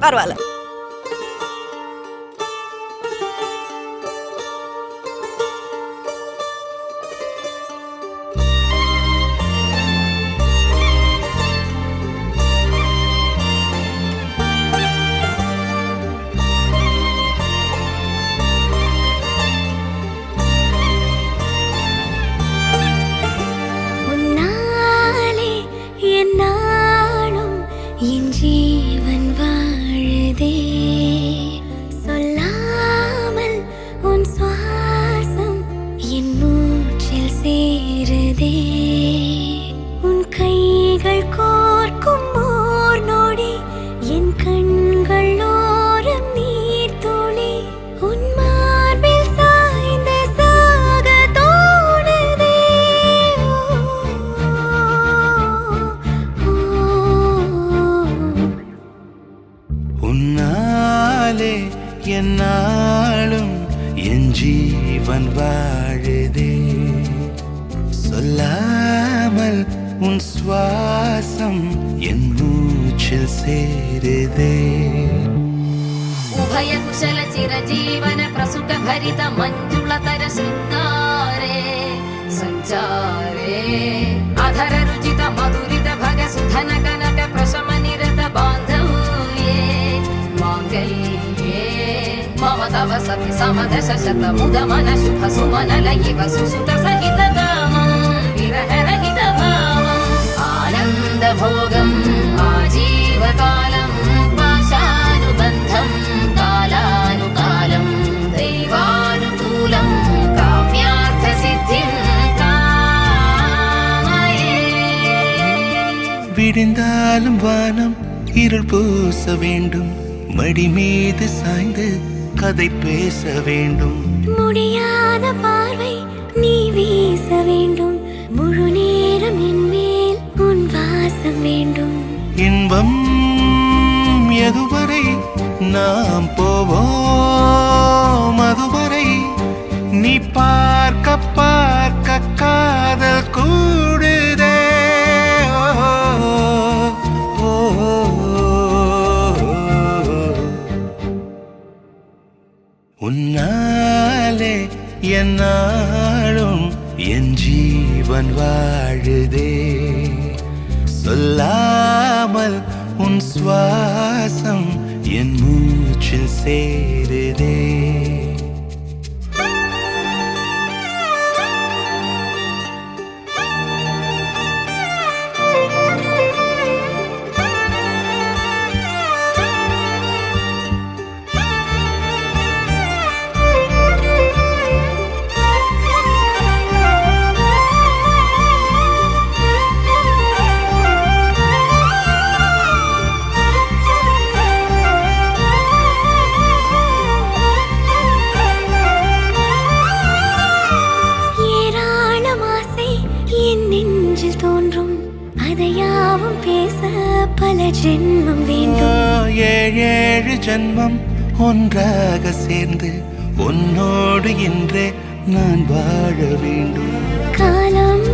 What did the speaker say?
பரவாயில்ல. உன்னாலே என்னாலும் என் ஜீவன் வாழுதே, சொல்லாமல் உன் சுவாசம் என் மூச்சில் சேருதே. உபய குசல சிரஜீவன பிரசுக பரித மஞ்சுளதர சிருங்காரே சஞ்சாரே அதர ருச்சித மதுரித भग सुधन कनक प्रशम निरत बान्धव्ये माङ्गल्ये मम तव सति समदश शत मुद मन शुभ सुमन लयिव सुसुत सहित कामं विरह रहित भावम् आनन्द भोगम् आजीवकालं पाशानुबन्धं कालानुकालं दैवानुकूलं काम्यार्थ सिद्धिं விடிந்தாலும் வானம் இருள் பூச வேண்டும், மடி மீது சாய்ந்து கதை பேச வேண்டும். முடியாத பார்வை நீ வீச வேண்டும், முழு நேரம் என் மேல் உன் வாசம் வேண்டும். இன்பம் எதுவரை நாம் போவோம், அதுவரை நீ பார்க்க பார்க்க காதல் கூடுதே. உன்னாலே என்னாலும் என் ஜீவன் வாழுதே, சொல்லாமல் உன் சுவாசம் என் மூச்சில் சேருதே. அதையாவும் பேச பல ஜென்மம் வேண்டும். ஏழு ஜென்மம் ஒன்றாக சேர்ந்து உன்னோடு இன்றே நான் வாழ வேண்டும். காலம்